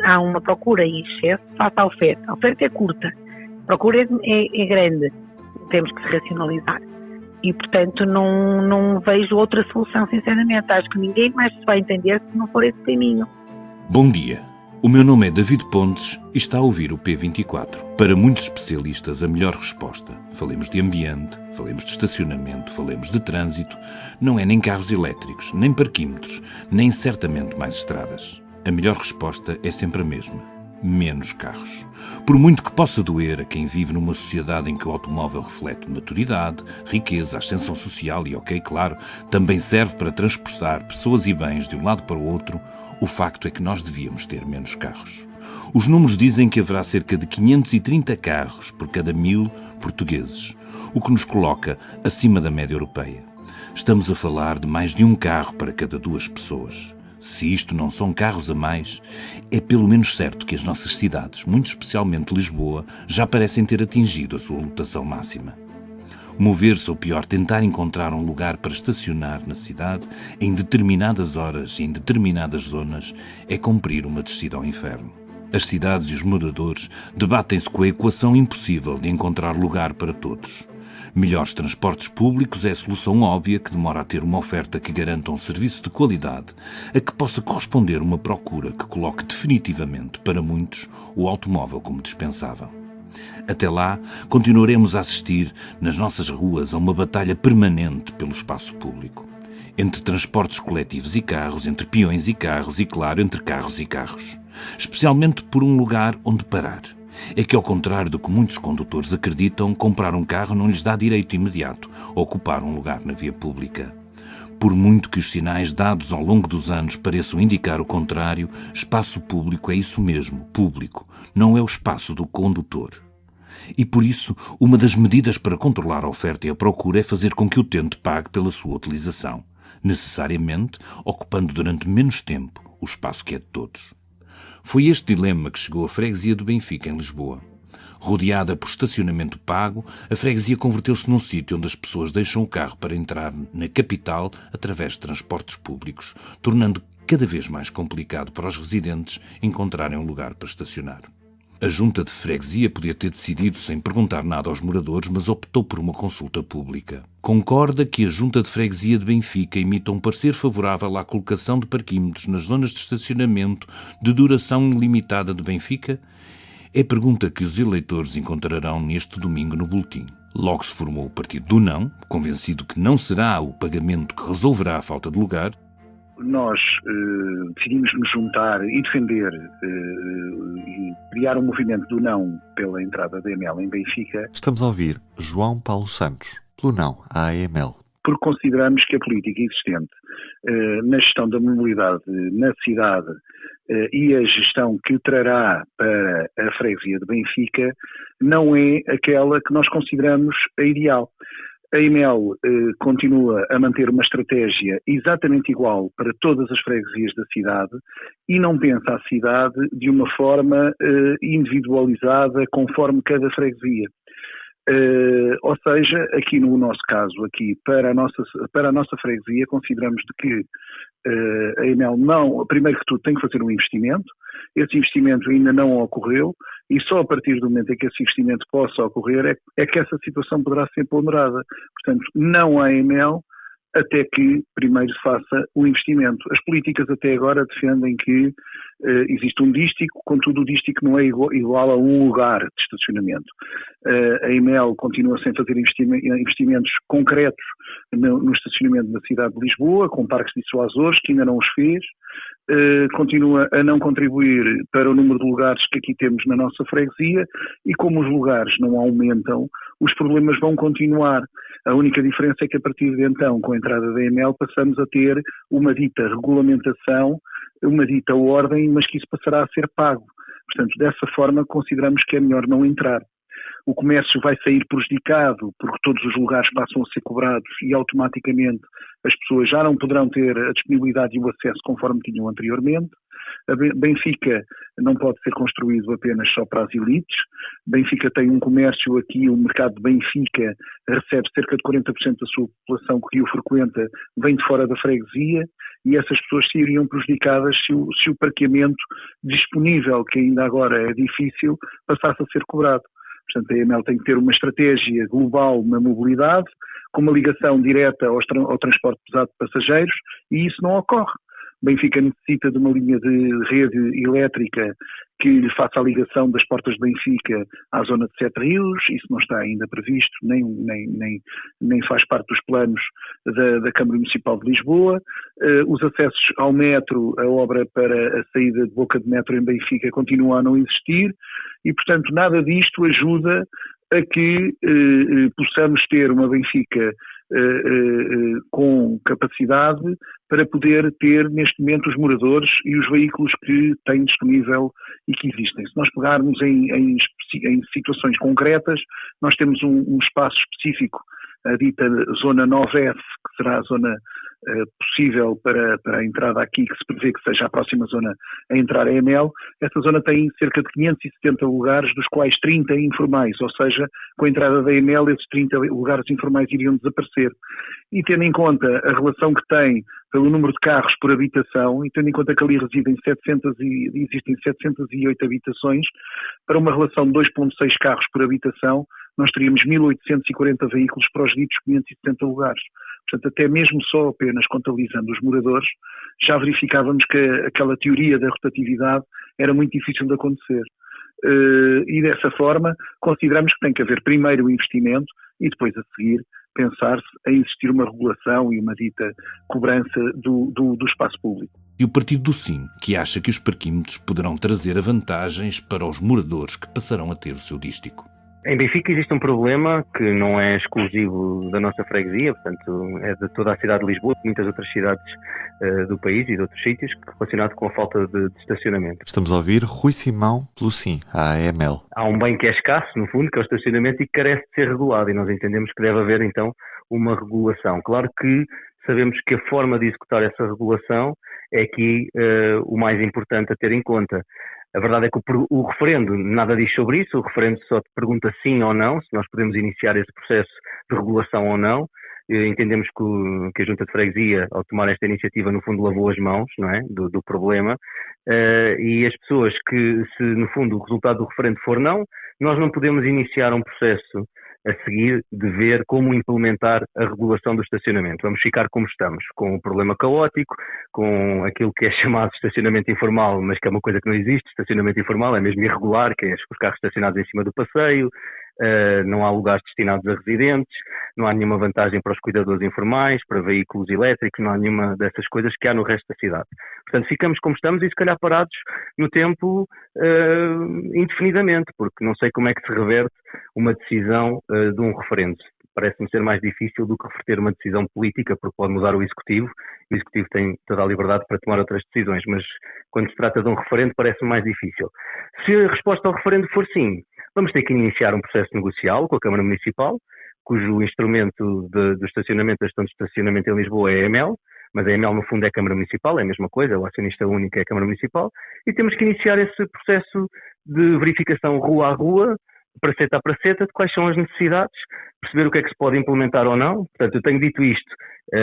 há uma procura em excesso face à oferta. A oferta é curta, a procura é grande, temos que se racionalizar. E, portanto, não vejo outra solução, sinceramente. Acho que ninguém mais se vai entender se não for esse caminho. Bom dia. O meu nome é David Pontes e está a ouvir o P24. Para muitos especialistas, a melhor resposta, falemos de ambiente, falemos de estacionamento, falemos de trânsito, não é nem carros elétricos, nem parquímetros, nem certamente mais estradas. A melhor resposta é sempre a mesma: menos carros. Por muito que possa doer a quem vive numa sociedade em que o automóvel reflete maturidade, riqueza, ascensão social e, claro, também serve para transportar pessoas e bens de um lado para o outro, o facto é que nós devíamos ter menos carros. Os números dizem que haverá cerca de 530 carros por cada 1000 portugueses, o que nos coloca acima da média europeia. Estamos a falar de mais de um carro para cada 2 pessoas. Se isto não são carros a mais, é pelo menos certo que as nossas cidades, muito especialmente Lisboa, já parecem ter atingido a sua lotação máxima. Mover-se, ou pior, tentar encontrar um lugar para estacionar na cidade em determinadas horas e em determinadas zonas é cumprir uma descida ao inferno. As cidades e os moradores debatem-se com a equação impossível de encontrar lugar para todos. Melhores transportes públicos é a solução óbvia que demora a ter uma oferta que garanta um serviço de qualidade, a que possa corresponder uma procura que coloque definitivamente, para muitos, o automóvel como dispensável. Até lá, continuaremos a assistir nas nossas ruas a uma batalha permanente pelo espaço público. Entre transportes coletivos e carros, entre peões e carros e, claro, entre carros e carros. Especialmente por um lugar onde parar. É que, ao contrário do que muitos condutores acreditam, comprar um carro não lhes dá direito imediato a ocupar um lugar na via pública. Por muito que os sinais dados ao longo dos anos pareçam indicar o contrário, espaço público é isso mesmo, público, não é o espaço do condutor. E por isso, uma das medidas para controlar a oferta e a procura é fazer com que o utente pague pela sua utilização, necessariamente ocupando durante menos tempo o espaço que é de todos. Foi este dilema que chegou à freguesia do Benfica, em Lisboa. Rodeada por estacionamento pago, a freguesia converteu-se num sítio onde as pessoas deixam o carro para entrar na capital através de transportes públicos, tornando cada vez mais complicado para os residentes encontrarem um lugar para estacionar. A junta de freguesia podia ter decidido sem perguntar nada aos moradores, mas optou por uma consulta pública. Concorda que a junta de freguesia de Benfica emita um parecer favorável à colocação de parquímetros nas zonas de estacionamento de duração ilimitada de Benfica? É a pergunta que os eleitores encontrarão neste domingo no boletim. Logo se formou o partido do não, convencido que não será o pagamento que resolverá a falta de lugar. Nós decidimos nos juntar e defender e criar um movimento do não pela entrada da AML em Benfica. Estamos a ouvir João Paulo Santos, pelo não à AML. Porque consideramos que a política existente na gestão da mobilidade na cidade e a gestão que trará para a freguesia de Benfica não é aquela que nós consideramos a ideal. A AML continua a manter uma estratégia exatamente igual para todas as freguesias da cidade e não pensa a cidade de uma forma individualizada conforme cada freguesia. Ou seja, aqui no nosso caso, aqui para a nossa freguesia, consideramos de que a AML não, primeiro que tudo, tem que fazer um investimento. Esse investimento ainda não ocorreu e só a partir do momento em que esse investimento possa ocorrer é que essa situação poderá ser ponderada. Portanto, não há AML até que primeiro se faça o investimento. As políticas até agora defendem que existe um dístico, contudo o dístico não é igual a um lugar de estacionamento. A AML continua sem fazer investimentos concretos no estacionamento da cidade de Lisboa, com parques dissuasores, que ainda não os fez. Continua a não contribuir para o número de lugares que aqui temos na nossa freguesia e como os lugares não aumentam, os problemas vão continuar. A única diferença é que a partir de então, com a entrada da AML, passamos a ter uma dita regulamentação, uma dita ordem, mas que isso passará a ser pago. Portanto, dessa forma, consideramos que é melhor não entrar. O comércio vai sair prejudicado porque todos os lugares passam a ser cobrados e automaticamente as pessoas já não poderão ter a disponibilidade e o acesso conforme tinham anteriormente. A Benfica não pode ser construído apenas só para as elites. Benfica tem um comércio aqui, o mercado de Benfica recebe cerca de 40% da sua população que o frequenta, vem de fora da freguesia, e essas pessoas seriam prejudicadas se o parqueamento disponível, que ainda agora é difícil, passasse a ser cobrado. Portanto, a EML tem que ter uma estratégia global na mobilidade, com uma ligação direta ao transporte pesado de passageiros, e isso não ocorre. Benfica necessita de uma linha de rede elétrica que lhe faça a ligação das portas de Benfica à zona de Sete Rios. Isso não está ainda previsto, nem faz parte dos planos da Câmara Municipal de Lisboa. Os acessos ao metro, a obra para a saída de boca de metro em Benfica continua a não existir e, portanto, nada disto ajuda a que possamos ter uma Benfica com capacidade para poder ter neste momento os moradores e os veículos que têm disponível e que existem. Se nós pegarmos em situações concretas, nós temos um espaço específico, a dita zona 9F, que será a zona possível para a entrada aqui, que se prevê que seja a próxima zona a entrar a EML. Essa zona tem cerca de 570 lugares, dos quais 30 informais, ou seja, com a entrada da EML esses 30 lugares informais iriam desaparecer. E tendo em conta a relação que tem pelo número de carros por habitação, e tendo em conta que ali existem 708 habitações, para uma relação de 2,6 carros por habitação, nós teríamos 1.840 veículos para os ditos 570 lugares. Portanto, até mesmo só apenas contabilizando os moradores, já verificávamos que aquela teoria da rotatividade era muito difícil de acontecer. E dessa forma, consideramos que tem que haver primeiro o investimento e depois a seguir pensar-se em existir uma regulação e uma dita cobrança do espaço público. E o partido do Sim, que acha que os parquímetros poderão trazer vantagens para os moradores que passarão a ter o seu dístico. Em Benfica existe um problema que não é exclusivo da nossa freguesia, portanto é de toda a cidade de Lisboa, de muitas outras cidades do país e de outros sítios, relacionado com a falta de estacionamento. Estamos a ouvir Rui Simão pelo Sim, a AML. Há um bem que é escasso, no fundo, que é o estacionamento e que carece de ser regulado, e nós entendemos que deve haver então uma regulação. Claro que sabemos que a forma de executar essa regulação é aqui o mais importante a ter em conta. A verdade é que o referendo nada diz sobre isso, o referendo só te pergunta sim ou não, se nós podemos iniciar esse processo de regulação ou não. Entendemos que a Junta de Freguesia, ao tomar esta iniciativa, no fundo lavou as mãos, não é, do problema, e as pessoas que, se no fundo o resultado do referendo for não, nós não podemos iniciar um processo a seguir de ver como implementar a regulação do estacionamento. Vamos ficar como estamos, com o problema caótico, com aquilo que é chamado estacionamento informal, mas que é uma coisa que não existe. Estacionamento informal é mesmo irregular, que é os carros estacionados em cima do passeio, não há lugares destinados a residentes, não há nenhuma vantagem para os cuidadores informais, para veículos elétricos, não há nenhuma dessas coisas que há no resto da cidade. Portanto, ficamos como estamos e se calhar parados no tempo indefinidamente, porque não sei como é que se reverte uma decisão de um referendo. Parece-me ser mais difícil do que reverter uma decisão política, porque pode mudar o Executivo tem toda a liberdade para tomar outras decisões, mas quando se trata de um referendo parece-me mais difícil. Se a resposta ao referendo for sim, vamos ter que iniciar um processo negocial com a Câmara Municipal, cujo instrumento do estacionamento, da gestão de estacionamento em Lisboa é a EML, mas a EML no fundo é a Câmara Municipal, é a mesma coisa, o acionista único é a Câmara Municipal, e temos que iniciar esse processo de verificação rua a rua, praceta a praceta, de quais são as necessidades, perceber o que é que se pode implementar ou não. Portanto, eu tenho dito isto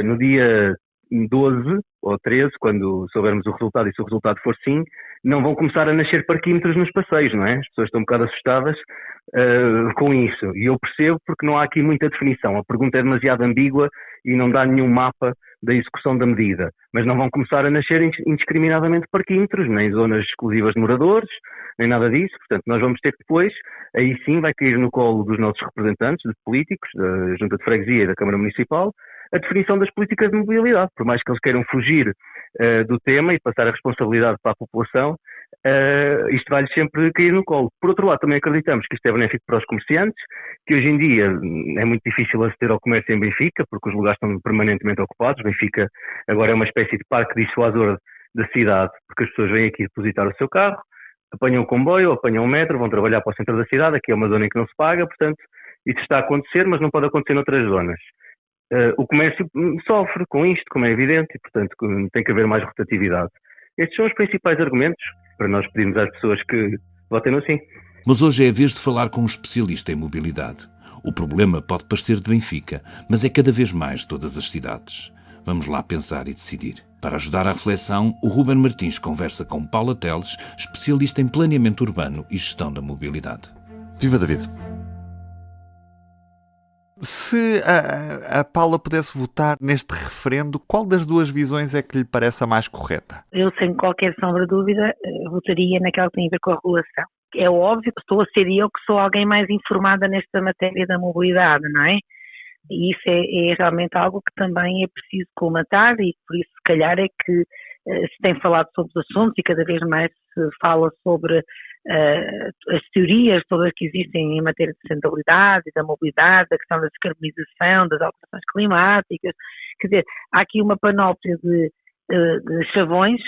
no dia 12 ou 13, quando soubermos o resultado, e se o resultado for sim, não vão começar a nascer parquímetros nos passeios, não é? As pessoas estão um bocado assustadas com isso, e eu percebo porque não há aqui muita definição. A pergunta é demasiado ambígua e não dá nenhum mapa da execução da medida, mas não vão começar a nascer indiscriminadamente parquímetros, nem zonas exclusivas de moradores, nem nada disso. Portanto, nós vamos ter que depois, aí sim vai cair no colo dos nossos representantes, de políticos, da Junta de Freguesia e da Câmara Municipal, a definição das políticas de mobilidade. Por mais que eles queiram fugir do tema e passar a responsabilidade para a população, isto vai-lhes sempre cair no colo. Por outro lado, também acreditamos que isto é benéfico para os comerciantes, que hoje em dia é muito difícil aceder ao comércio em Benfica, porque os lugares estão permanentemente ocupados. Benfica agora é uma espécie de parque dissuasor da cidade, porque as pessoas vêm aqui depositar o seu carro, apanham o comboio, apanham o metro, vão trabalhar para o centro da cidade. Aqui é uma zona em que não se paga, portanto, isso está a acontecer, mas não pode acontecer noutras zonas. O comércio sofre com isto, como é evidente, e portanto tem que haver mais rotatividade. Estes são os principais argumentos para nós pedirmos às pessoas que votem no sim. Mas hoje é a vez de falar com um especialista em mobilidade. O problema pode parecer de Benfica, mas é cada vez mais de todas as cidades. Vamos lá pensar e decidir. Para ajudar à reflexão, o Ruben Martins conversa com Paula Teles, especialista em planeamento urbano e gestão da mobilidade. Viva David! Se a Paula pudesse votar neste referendo, qual das duas visões é que lhe parece a mais correta? Eu, sem qualquer sombra de dúvida, votaria naquela que tem a ver com a regulação. É óbvio que estou a ser eu que sou alguém mais informada nesta matéria da mobilidade, não é? E isso é realmente algo que também é preciso colmatar e por isso se calhar é que se tem falado sobre os assuntos e cada vez mais se fala sobre as teorias todas que existem em matéria de sustentabilidade e da mobilidade, da questão da descarbonização, das alterações climáticas. Quer dizer, há aqui uma panóplia de chavões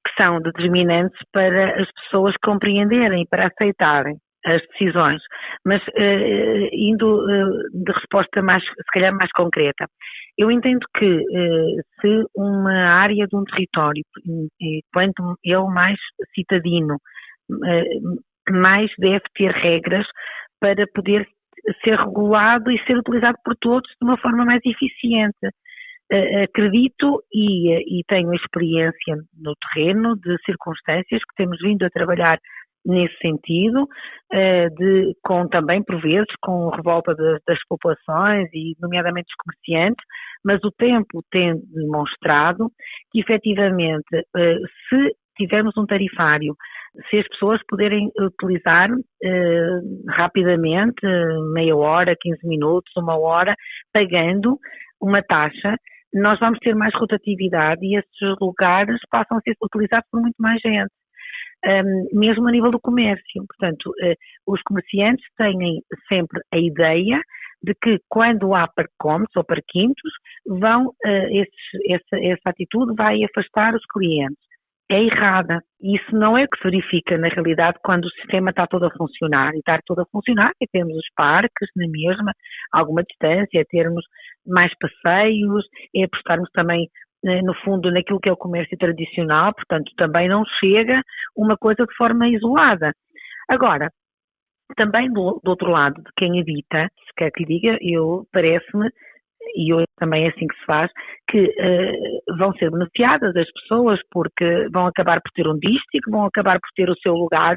que são determinantes para as pessoas compreenderem, para aceitarem as decisões, mas indo de resposta mais, se calhar mais concreta, eu entendo que se uma área de um território, quanto ele mais citadino, mais deve ter regras para poder ser regulado e ser utilizado por todos de uma forma mais eficiente. Acredito e tenho experiência no terreno de circunstâncias que temos vindo a trabalhar nesse sentido, com também, por vezes, com revolta das populações e nomeadamente dos comerciantes, mas o tempo tem demonstrado que, efetivamente, se tivermos um tarifário, se as pessoas puderem utilizar rapidamente, meia hora, 15 minutos, uma hora, pagando uma taxa, nós vamos ter mais rotatividade e esses lugares passam a ser utilizados por muito mais gente. Mesmo a nível do comércio. Portanto, os comerciantes têm sempre a ideia de que quando há parquómetros ou parquímetros, essa atitude vai afastar os clientes. É errada. Isso não é o que se verifica na realidade quando o sistema está todo a funcionar. E está todo a funcionar é termos os parques na mesma, alguma distância, é termos mais passeios, é apostarmos também no fundo, naquilo que é o comércio tradicional, portanto, também não chega uma coisa de forma isolada. Agora, também do outro lado, de quem habita, se quer que lhe diga, parece-me, e hoje também é assim que se faz, que vão ser beneficiadas as pessoas porque vão acabar por ter um dístico, vão acabar por ter o seu lugar,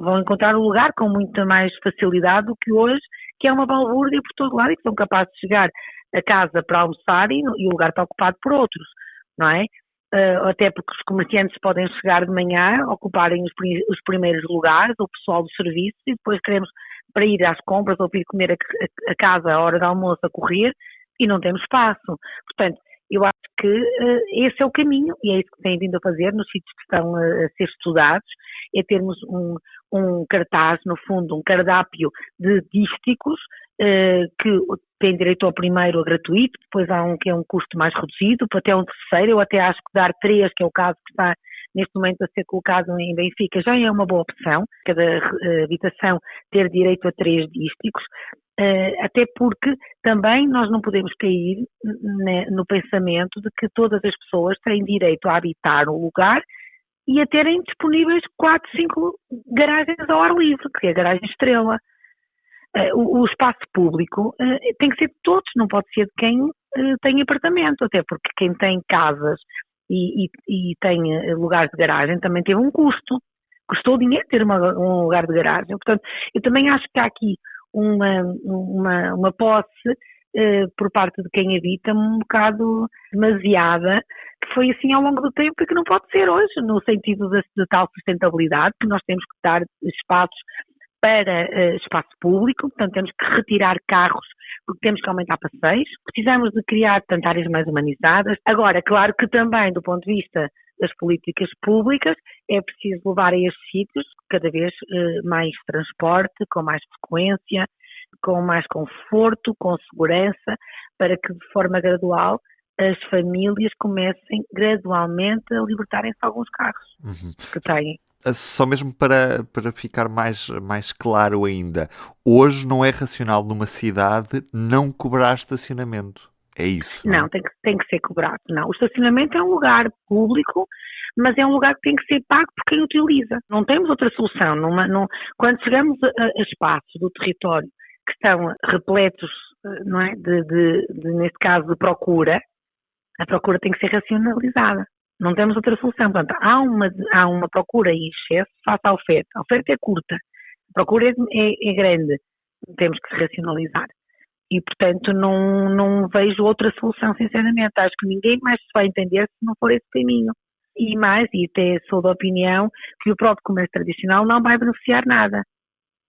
vão encontrar o lugar com muita mais facilidade do que hoje, que é uma balbúrdia por todo lado e que são capazes de chegar a casa para almoçar e o lugar está ocupado por outros, não é? Até porque os comerciantes podem chegar de manhã, ocuparem os primeiros lugares, o pessoal dos serviços, e depois queremos para ir às compras ou vir comer a casa à hora do almoço a correr e não temos espaço. Portanto, eu acho que esse é o caminho e é isso que têm vindo a fazer nos sítios que estão a ser estudados, é termos um cartaz, no fundo, um cardápio de dísticos que tem direito ao primeiro a gratuito, depois há um que é um custo mais reduzido, até um terceiro, eu até acho que dar 3, que é o caso que está neste momento a ser colocado em Benfica, já é uma boa opção, cada habitação ter direito a 3 dísticos, até porque também nós não podemos cair no pensamento de que todas as pessoas têm direito a habitar um lugar e a terem disponíveis 4, 5 garagens ao ar livre, que é a garagem estrela. O espaço público tem que ser de todos, não pode ser de quem tem apartamento, até porque quem tem casas e tem lugares de garagem também teve um custo. Custou dinheiro ter um lugar de garagem. Portanto, eu também acho que há aqui uma posse por parte de quem habita um bocado demasiada, que foi assim ao longo do tempo e que não pode ser hoje, no sentido de tal sustentabilidade, que nós temos que dar espaços para espaço público, portanto temos que retirar carros porque temos que aumentar passeios, precisamos de criar áreas mais humanizadas. Agora, claro que também do ponto de vista das políticas públicas é preciso levar a estes sítios cada vez mais transporte, com mais frequência, com mais conforto, com segurança, para que de forma gradual as famílias comecem gradualmente a libertarem-se de alguns carros que têm. Só mesmo para ficar mais claro ainda, hoje não é racional numa cidade não cobrar estacionamento. É isso? Não, tem que ser cobrado. Não, o estacionamento é um lugar público, mas é um lugar que tem que ser pago por quem utiliza. Não temos outra solução. Quando chegamos a espaços do território que estão repletos, não é, neste caso, de procura, a procura tem que ser racionalizada. Não temos outra solução. Portanto, há uma procura em excesso face à oferta. A oferta é curta, a procura é grande. Temos que racionalizar. E, portanto, não vejo outra solução, sinceramente. Acho que ninguém mais se vai entender se não for esse caminho. E até sou da opinião que o próprio comércio tradicional não vai beneficiar nada.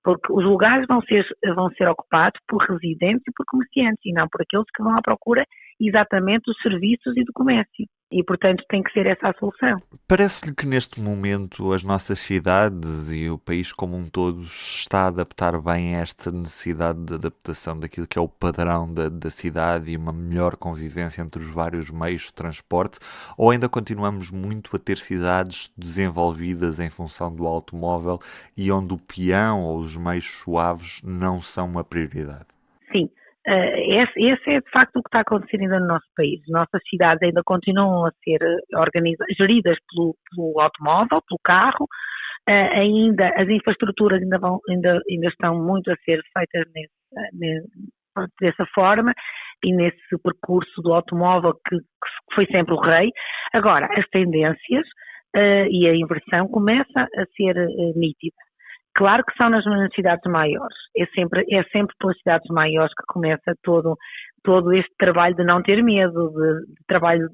Porque os lugares vão ser ocupados por residentes e por comerciantes, e não por aqueles que vão à procura exatamente dos serviços e do comércio. E, portanto, tem que ser essa a solução. Parece-lhe que neste momento as nossas cidades e o país como um todo está a adaptar bem a esta necessidade de adaptação daquilo que é o padrão da cidade e uma melhor convivência entre os vários meios de transporte, ou ainda continuamos muito a ter cidades desenvolvidas em função do automóvel e onde o peão ou os meios suaves não são uma prioridade? Sim. Esse é de facto o que está acontecendo ainda no nosso país. Nossas cidades ainda continuam a ser geridas pelo automóvel, pelo carro, ainda as infraestruturas ainda estão muito a ser feitas dessa forma e nesse percurso do automóvel que foi sempre o rei. Agora, as tendências e a inversão começa a ser nítida. Claro que são nas cidades maiores, é sempre pelas cidades maiores que começa todo este trabalho de não ter medo, de trabalho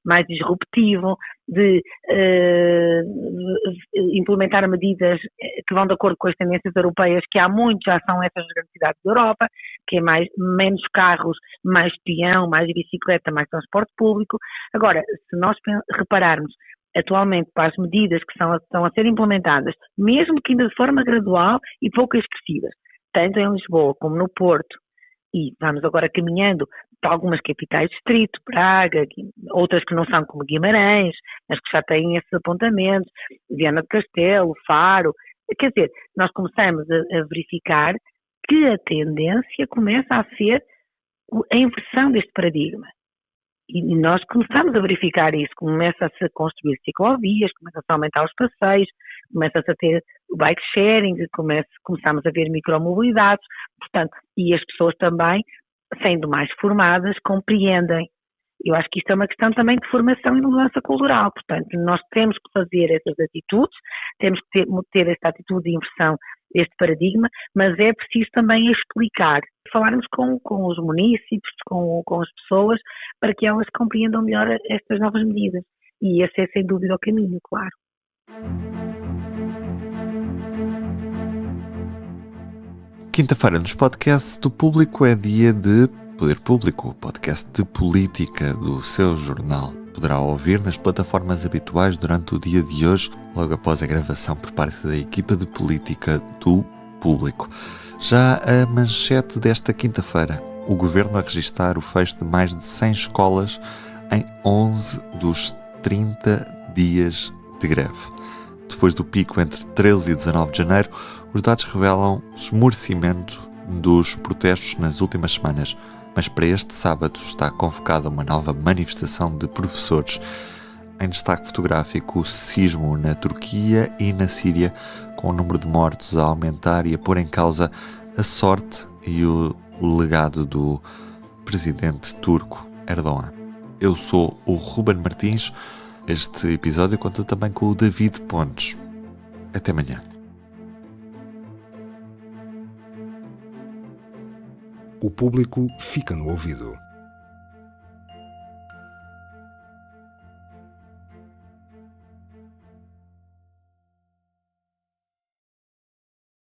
mais disruptivo, de implementar medidas que vão de acordo com as tendências europeias, que há muito já são essas grandes cidades da Europa, que é menos carros, mais peão, mais bicicleta, mais transporte público. Agora, se nós repararmos atualmente para as medidas que estão a ser implementadas, mesmo que ainda de forma gradual e pouco expressivas, tanto em Lisboa como no Porto, e vamos agora caminhando para algumas capitais de distrito, Braga, outras que não são como Guimarães, mas que já têm esses apontamentos, Viana do Castelo, Faro, quer dizer, nós começamos a verificar que a tendência começa a ser a inversão deste paradigma. E nós começamos a verificar isso, começa-se a construir ciclovias, começa-se a aumentar os passeios, começa-se a ter o bike sharing, começamos a ver micromobilidades, portanto, e as pessoas também, sendo mais formadas, compreendem. Eu acho que isto é uma questão também de formação e de mudança cultural, portanto, nós temos que fazer essas atitudes, temos que ter esta atitude de inversão deste paradigma, mas é preciso também explicar, falarmos com os munícipes, com as pessoas, para que elas compreendam melhor estas novas medidas. E esse é sem dúvida o caminho, claro. Quinta-feira nos podcasts do Público é dia de Poder Público, o podcast de política do seu jornal. Poderá ouvir nas plataformas habituais durante o dia de hoje, logo após a gravação por parte da equipa de política do Público. Já a manchete desta quinta-feira, o Governo a registrar o fecho de mais de 100 escolas em 11 dos 30 dias de greve. Depois do pico entre 13 e 19 de janeiro, os dados revelam esmorecimento dos protestos nas últimas semanas. Mas para este sábado está convocada uma nova manifestação de professores. Em destaque fotográfico, o sismo na Turquia e na Síria, com o número de mortos a aumentar e a pôr em causa a sorte e o legado do presidente turco Erdogan. Eu sou o Ruben Martins. Este episódio conta também com o David Pontes. Até amanhã. O Público fica no ouvido.